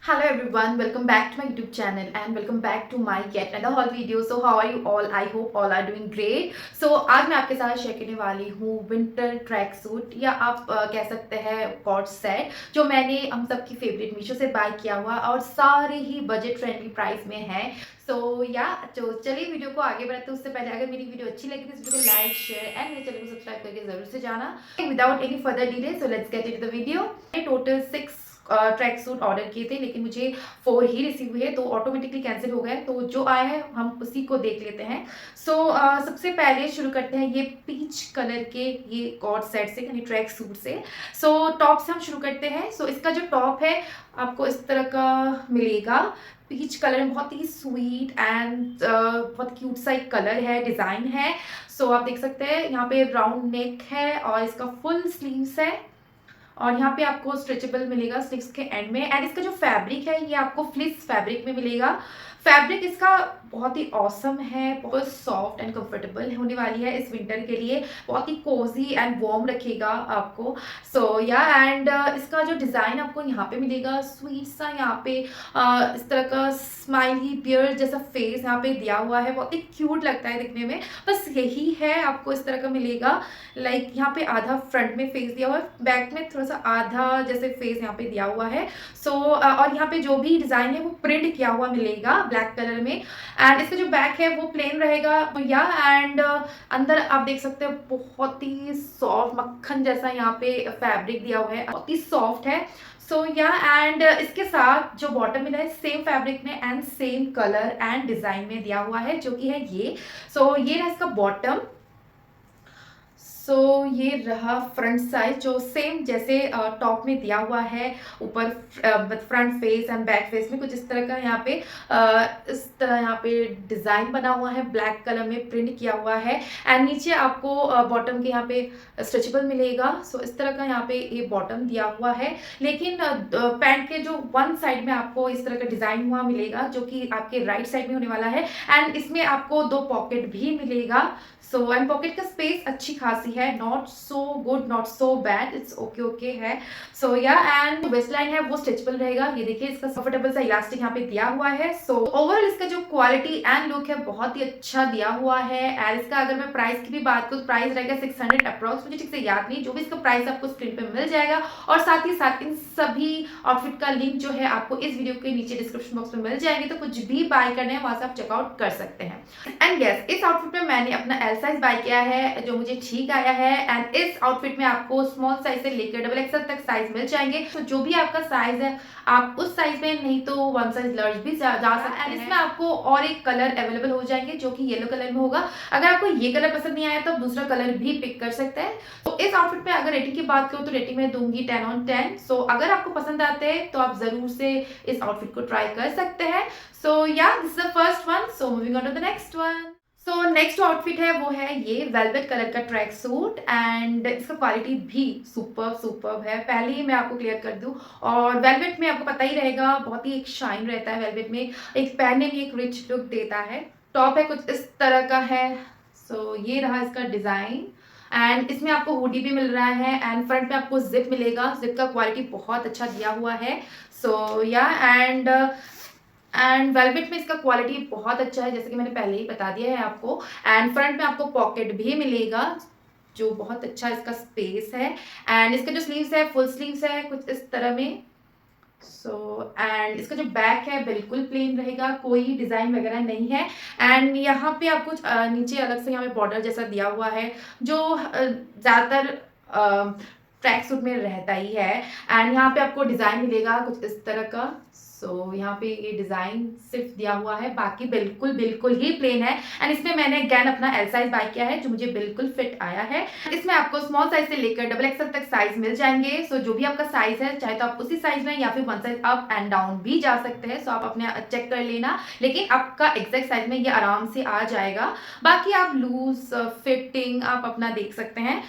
Hello everyone, welcome back to my YouTube channel and welcome back to my yet another haul video. So how are you all? I hope all are doing great. So आज मैं आपके साथ share करने वाली हूँ winter trek suit या आप कह सकते हैं कॉट सेट जो मैंने हम सबकी फेवरेट मीशो से बाय किया हुआ और सारे ही बजट फ्रेंडली प्राइस में है। तो चलिए वीडियो को आगे बढ़ाते हैं। उससे पहले अगर मेरी वीडियो अच्छी लगी तो इस वीडियो को लाइक शेयर एंड मेरे चैनल को सब्सक्राइब करके जरूर से जाना। Without any further delay so let's get into the video. Total 6 track suit order किए थे लेकिन मुझे 4 ही रिसीव हुए तो ऑटोमेटिकली कैंसिल हो गए। तो जो आया है हम उसी को देख लेते हैं। सबसे पहले शुरू करते हैं ये पीच कलर के ये कॉट सेट से यानी ट्रैक सूट से। टॉप से हम शुरू करते हैं। इसका जो टॉप है आपको इस तरह का मिलेगा। पीच कलर में बहुत ही स्वीट एंड बहुत क्यूट सा एक कलर है, डिज़ाइन है। आप देख सकते हैं यहाँ पे राउंड नेक है और इसका फुल स्लीव्स है और यहाँ पे आपको स्ट्रेचेबल मिलेगा स्लीव्स के एंड में। एंड इसका जो फैब्रिक है ये आपको फ्लिस फैब्रिक में मिलेगा। फैब्रिक इसका बहुत ही ऑसम है, बहुत सॉफ्ट एंड कंफर्टेबल होने वाली है इस विंटर के लिए। बहुत ही कोजी एंड वार्म रखेगा आपको। एंड इसका जो डिज़ाइन आपको यहाँ पे मिलेगा स्वीट सा, यहाँ पे इस तरह का स्माइली बियर जैसा फेस यहाँ पे दिया हुआ है। बहुत ही क्यूट लगता है दिखने में। बस यही है, आपको इस तरह का मिलेगा। लाइक यहाँ पे आधा फ्रंट में फेस दिया हुआ है, बैक में थोड़ा सा आधा जैसे फेस यहाँ पे दिया हुआ है। और यहाँ पे जो भी डिज़ाइन है वो प्रिंट किया हुआ मिलेगा ब्लैक कलर में। एंड इसका जो बैक है वो प्लेन रहेगा। एंड अंदर आप देख सकते हो बहुत ही सॉफ्ट मक्खन जैसा यहाँ पे फैब्रिक दिया हुआ है, बहुत ही सॉफ्ट है। एंड इसके साथ जो बॉटम मिला है सेम फैब्रिक में and same colour and design में दिया हुआ है जो कि है ये। ये रहा इसका बॉटम। ये रहा फ्रंट साइज जो सेम जैसे टॉप में दिया हुआ है। ऊपर front face and back face में कुछ इस तरह का यहाँ पे इस तरह यहाँ पे डिज़ाइन बना हुआ है, ब्लैक कलर में प्रिंट किया हुआ है। एंड नीचे आपको बॉटम के यहाँ पे स्ट्रेचेबल मिलेगा। इस तरह का यहाँ पे ये बॉटम दिया हुआ है। लेकिन पैंट के जो वन साइड में आपको इस तरह का डिज़ाइन हुआ मिलेगा जो कि आपके राइट साइड में होने वाला है। एंड इसमें आपको 2 पॉकेट भी मिलेगा। एंड पॉकेट का स्पेस अच्छी खासी है, not so good not so bad, it's okay है। एंड वेस्ट लाइन है वो स्ट्रेचेबल रहेगा। ये देखिए इसका कंफर्टेबल सा इलास्टिक यहाँ पे दिया हुआ है। ओवरऑल इसका जो क्वालिटी एंड लुक है बहुत ही अच्छा दिया हुआ है। एंड इसका अगर मैं प्राइस की भी बात करूँ, प्राइस रहेगा 600 अप्रॉक्स, मुझे ठीक से याद नहीं। जो भी इसका प्राइस आपको स्क्रीन पे मिल जाएगा और साथ ही साथ इन सभी आउटफिट का लिंक जो है आपको इस वीडियो के नीचे डिस्क्रिप्शन बॉक्स में मिल जाएंगे। तो कुछ भी बाय करना है वहां से आप चेकआउट कर सकते हैं। एंड यस, इस आउटफिट में मैंने अपना एल साइज बाय किया है जो मुझे ठीक आया है। एंड इस आउटफिट में आपको स्मॉल साइज से लेकर डबल एक्सएल तक साइज मिल जाएंगे। तो जो भी आपका साइज है आप उस साइज में, नहीं तो 1 साइज लार्ज भी जा सकते हैं। एंड इसमें आपको और एक कलर अवेलेबल हो जाएंगे जो कि येलो कलर में होगा। अगर आपको ये कलर पसंद नहीं आया तो आप दूसरा कलर भी पिक कर सकते हैं। तो इस आउटफिट में अगर रेटिंग की बात करूँ तो रेटिंग में दूंगी 10 on 10। अगर आपको पसंद आते हैं तो आप जरूर से इस आउटफिट को ट्राई कर सकते हैं। This is the first one. Moving on to the next one. Next outfit है वो है ये वेलवेट कलर का ट्रैक सूट। एंड इसका क्वालिटी भी सुपर है। पहले ही मैं आपको क्लियर कर दूं, और वेलवेट में आपको पता ही रहेगा बहुत ही एक शाइन रहता है वेलवेट में, एक पहनने में एक रिच लुक देता है। टॉप है कुछ इस तरह का है। ये रहा इसका डिज़ाइन। एंड इसमें आपको हुडी भी मिल रहा है एंड फ्रंट में आपको जिप मिलेगा। जिप का क्वालिटी बहुत अच्छा दिया हुआ है। एंड वेलवेट में इसका क्वालिटी बहुत अच्छा है जैसे कि मैंने पहले ही बता दिया है आपको। एंड फ्रंट में आपको पॉकेट भी मिलेगा जो बहुत अच्छा इसका स्पेस है। एंड इसका जो स्लीव्स है फुल स्लीव्स है कुछ इस तरह में। एंड इसका जो बैक है बिल्कुल प्लेन रहेगा, कोई डिज़ाइन वगैरह नहीं है। एंड यहाँ पे आपको नीचे अलग से यहाँ पे बॉर्डर जैसा दिया हुआ है जो ज़्यादातर ट्रैक सूट में रहता ही है। एंड यहाँ पे आपको डिज़ाइन मिलेगा कुछ इस तरह का। यहाँ पे ये डिज़ाइन सिर्फ दिया हुआ है, बाकी बिल्कुल ही प्लेन है। एंड इसमें मैंने अगेन अपना एल साइज बाय किया है जो मुझे बिल्कुल फिट आया है। इसमें आपको स्मॉल साइज से लेकर डबल एक्सएल तक साइज मिल जाएंगे। जो भी आपका साइज है चाहे तो आप उसी साइज में या फिर 1 साइज अप एंड डाउन भी जा सकते हैं। आप अपने चेक कर लेना, लेकिन आपका एग्जैक्ट साइज में ये आराम से आ जाएगा। बाकी आप लूज फिटिंग आप अपना देख सकते हैं।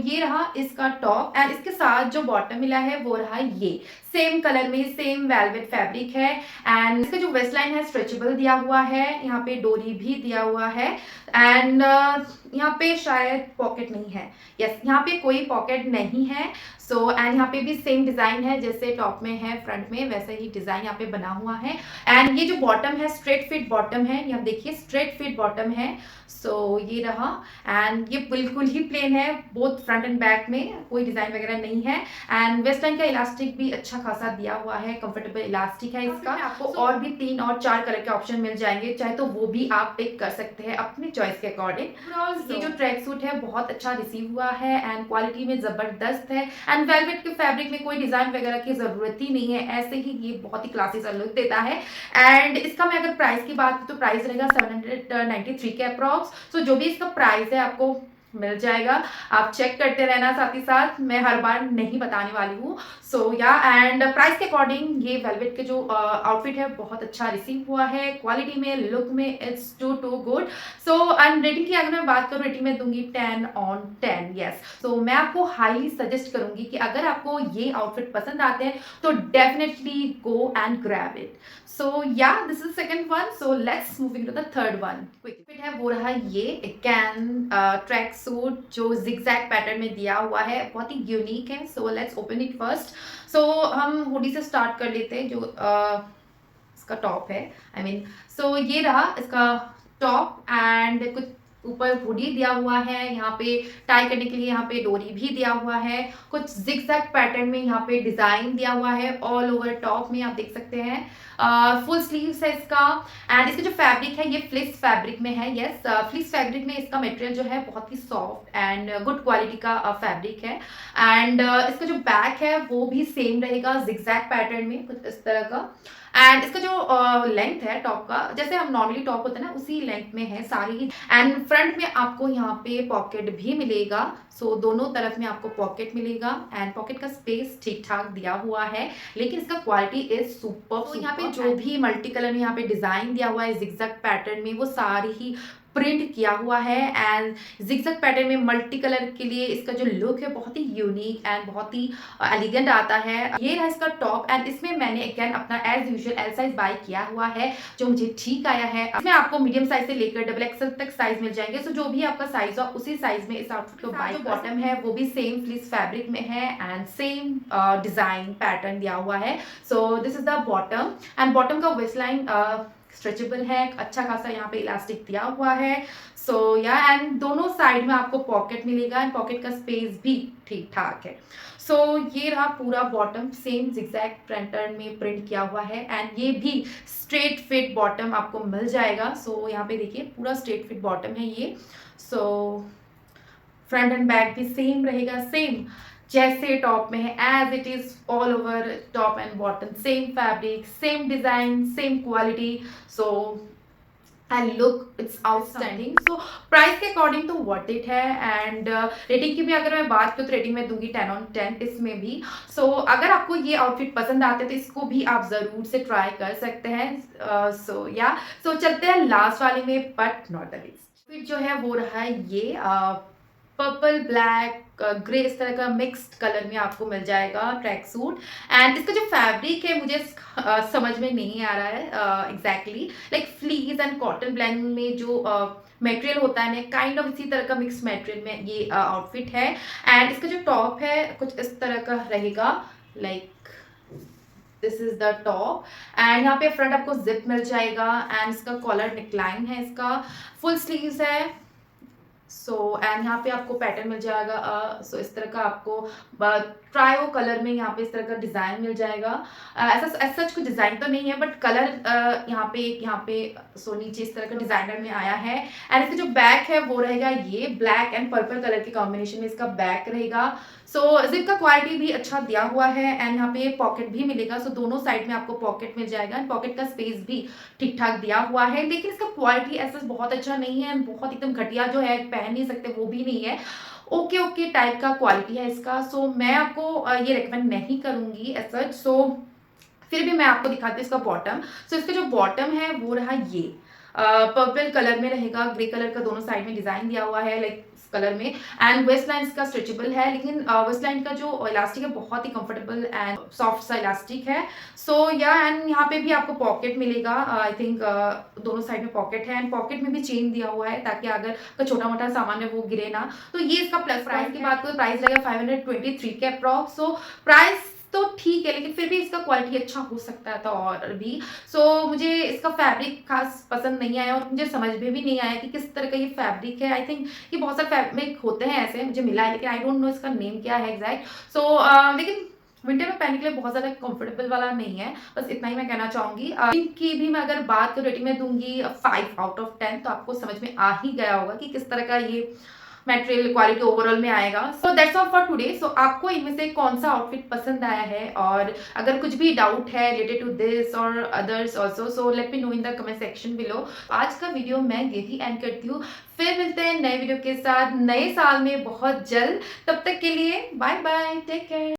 ये रहा इसका टॉप। एंड इसके साथ जो बॉटम मिला है वो रहा ये सेम कलर में सेम वेलवेट फैब्रिक है। एंड इसका जो वेस्ट लाइन है स्ट्रेचेबल दिया हुआ है, यहाँ पे डोरी भी दिया हुआ है। एंड यहाँ पे शायद पॉकेट नहीं है, यस यहाँ पे कोई पॉकेट नहीं है। सो एंड यहाँ पे भी सेम डिजाइन है जैसे टॉप में है, फ्रंट में वैसा ही डिजाइन यहाँ पे बना हुआ है। एंड ये जो बॉटम है स्ट्रेट फिट बॉटम है, यहाँ देखिए स्ट्रेट फिट बॉटम है। सो ये रहा। एंड ये बिल्कुल ही प्लेन है, बोथ फ्रंट एंड बैक में कोई डिजाइन वगैरह नहीं है। एंड वेस्ट लाइन का इलास्टिक भी अच्छा खासा दिया हुआ है, कंफर्टेबल इलास्टिक है इसका। आपको और भी 3 और 4 कलर के ऑप्शन मिल जाएंगे, चाहे तो वो भी आप पिक कर सकते हैं अपनी चॉइस के अकॉर्डिंग। ये जो ट्रैक सूट है बहुत अच्छा रिसीव हुआ है एंड क्वालिटी में जबरदस्त है। एंड वेलवेट के फैब्रिक में कोई डिजाइन वगैरह की जरूरत ही नहीं है, ऐसे ही ये बहुत ही क्लासी सा लुक देता है। एंड इसका मैं अगर प्राइस की बात करूं तो प्राइस रहेगा 793 के अप्रॉक्स। सो जो भी इसका प्राइस है आपको मिल जाएगा, आप चेक करते रहना, साथ ही साथ मैं हर बार नहीं बताने वाली हूँ। सो या एंड प्राइस के अकॉर्डिंग ये वेलवेट के जो आउटफिट है बहुत अच्छा रिसीव हुआ है, क्वालिटी में लुक में it's too good. So and rating की अगर मैं बात करूँ, रेटिंग में दूंगी 10 on 10, यस। सो मैं आपको हाईली सजेस्ट करूंगी कि अगर आपको ये आउटफिट पसंद आते हैं तो definitely go and grab it. So yeah this is second one. So let's moving to the third one. Fit है वो रहा ये कैन ट्रैक सूट जो जिगजैग पैटर्न में दिया हुआ है, बहुत ही यूनिक है। So let's open it first. So हम हुडी से स्टार्ट कर लेते हैं, जो इसका टॉप है, आई मीन सो ये रहा इसका टॉप। एंड कुछ ऊपर हुडी दिया हुआ है, यहाँ पे टाई करने के लिए यहाँ पे डोरी भी दिया हुआ है, कुछ जिगजैग पैटर्न में यहाँ पे डिजाइन दिया हुआ है ऑल ओवर टॉप में, आप देख सकते हैं। फुल स्लीव्स है इसका। एंड इसका जो फैब्रिक है ये फ्लिस फैब्रिक में है, यस फ्लिस फैब्रिक में इसका मटेरियल जो है बहुत ही सॉफ्ट एंड गुड क्वालिटी का फैब्रिक है। एंड इसका जो बैक है वो भी सेम रहेगा जिगजैग पैटर्न में, कुछ इस तरह का। एंड इसका जो लेंथ है टॉप का, जैसे हम नॉर्मली टॉप होता है ना उसी लेंथ में है सारी ही। एंड फ्रंट में आपको यहाँ पे पॉकेट भी मिलेगा। सो दोनों तरफ में आपको पॉकेट मिलेगा एंड पॉकेट का स्पेस ठीक ठाक दिया हुआ है, लेकिन इसका क्वालिटी इज सुपर। यहाँ पे जो भी मल्टी कलर में यहाँ पे डिजाइन दिया हुआ है जिगजैग पैटर्न में, वो सारी ही प्रिंट किया हुआ है। एंड जिगजैग पैटर्न में मल्टी कलर के लिए इसका जो लुक है बहुत ही यूनिक एंड बहुत ही एलिगेंट आता है। ये है इसका टॉप। एंड इसमें मैंने अगेन अपना as usual L size buy किया हुआ है, जो मुझे ठीक आया है। इसमें आपको मीडियम साइज से लेकर डबल एक्सएल तक साइज मिल जाएंगे। सो जो भी आपका साइज हो उसी साइज में इस आउटफिट को बाय। बॉटम है वो भी सेम फ्लीस फैब्रिक में है एंड सेम डिजाइन पैटर्न दिया हुआ है। So this is the bottom. And bottom का वेस्ट लाइन स्ट्रेचेबल है, अच्छा खासा यहाँ पे इलास्टिक दिया हुआ है। सो या एंड दोनों साइड में आपको पॉकेट मिलेगा एंड पॉकेट का स्पेस भी ठीक ठाक है। सो ये रहा पूरा बॉटम, सेम जिगजैग पैटर्न में प्रिंट किया हुआ है। एंड ये भी स्ट्रेट फिट बॉटम आपको मिल जाएगा। सो यहाँ पे देखिए पूरा स्ट्रेट फिट बॉटम है ये। सो फ्रंट एंड बैक भी सेम रहेगा, सेम जैसे टॉप में है as it is all over top and bottom, same fabric, same design, same quality. So and look it's outstanding. So price के according तो worth it है। And rating की भी अगर मैं बात करूँ तो रेटिंग में दूंगी 10 on 10 इसमें भी। सो अगर आपको ये आउटफिट पसंद आते हैं तो इसको भी आप जरूर से ट्राई कर सकते हैं। सो चलते हैं लास्ट वाले में, बट नॉट द लीस्ट। फिर जो है वो रहा ये पर्पल ब्लैक ग्रे इस तरह का मिक्स्ड कलर में आपको मिल जाएगा ट्रैक सूट। एंड इसका जो फैब्रिक है मुझे समझ में नहीं आ रहा है exactly, like fleas and cotton blend में जो मटेरियल होता है ना, काइंड ऑफ इसी तरह का मिक्स मटेरियल में ये आउटफिट है। एंड इसका जो टॉप है कुछ इस तरह का रहेगा, like this is the top. And यहाँ पे फ्रंट आपको जिप मिल जाएगा एंड इसका कॉलर नेकलाइन है, इसका फुल स्लीव्स है। सो एंड यहाँ पे आपको पैटर्न मिल जाएगा। सो इस तरह का आपको ट्रायो कलर में यहाँ पे इस तरह का डिजाइन मिल जाएगा। ऐसा सच कुछ डिजाइन तो नहीं है, बट कलर यहाँ पे सो नीचे इस तरह का डिजाइनर में आया है। एंड इसका जो बैक है वो रहेगा ये ब्लैक एंड पर्पल कलर के कॉम्बिनेशन में इसका बैक रहेगा। सो जिप का क्वालिटी भी अच्छा दिया हुआ है एंड यहाँ पे पॉकेट भी मिलेगा। सो दोनों साइड में आपको पॉकेट मिल जाएगा एंड पॉकेट का स्पेस भी ठीक ठाक दिया हुआ है, लेकिन इसका क्वालिटी ऐसा बहुत अच्छा नहीं है, बहुत एकदम घटिया जो है पहन नहीं सकते वो भी नहीं है, ओके टाइप का क्वालिटी है इसका। सो मैं आपको ये रिकमेंड नहीं करूंगी ऐसा। सो फिर भी मैं आपको दिखाती हूँ इसका बॉटम। सो इसका जो बॉटम है वो रहा ये पर्पल कलर में रहेगा, ग्रे कलर का दोनों साइड में डिजाइन दिया हुआ है, लाइक कलर में। एंड वेस्ट लाइन इसका स्ट्रेचेबल है, लेकिन वेस्ट लाइन का जो इलास्टिक है बहुत ही कंफर्टेबल एंड सॉफ्ट सा इलास्टिक है। सो या एंड यहाँ पे भी आपको पॉकेट मिलेगा, आई थिंक दोनों साइड में पॉकेट है एंड पॉकेट में भी चेन दिया हुआ है ताकि अगर छोटा मोटा सामान है वो गिरे ना। तो ये इसका प्लस। प्राइस की बात करें, प्राइस लगेगा 523 के अप्रॉक्स। सो प्राइस तो ठीक है, लेकिन फिर भी इसका क्वालिटी अच्छा हो सकता था और भी। सो मुझे इसका फैब्रिक खास पसंद नहीं आया और मुझे समझ में भी नहीं आया कि किस तरह का ये फैब्रिक है। आई थिंक ये बहुत सारे फैब्रिक होते हैं ऐसे, मुझे मिला है, लेकिन आई डोंट नो इसका नेम क्या है एग्जैक्ट। सो लेकिन विंटर में पहनने के लिए बहुत ज़्यादा कंफर्टेबल वाला नहीं है, बस इतना ही मैं कहना चाहूँगी। इनकी भी मैं अगर बात करूँ, रेटिंग में दूंगी 5/10। तो आपको समझ में आ ही गया होगा कि किस तरह का ये मटेरियल क्वालिटी ओवरऑल में आएगा। So that's all for today. So आपको इनमें से कौन सा आउटफिट पसंद आया है, और अगर कुछ भी डाउट है रिलेटेड टू दिस और others also, so let me know in the comment section below. आज का वीडियो मैं यही एंड करती हूँ, फिर मिलते हैं नए वीडियो के साथ नए साल में बहुत जल्द। तब तक के लिए बाय बाय, टेक केयर।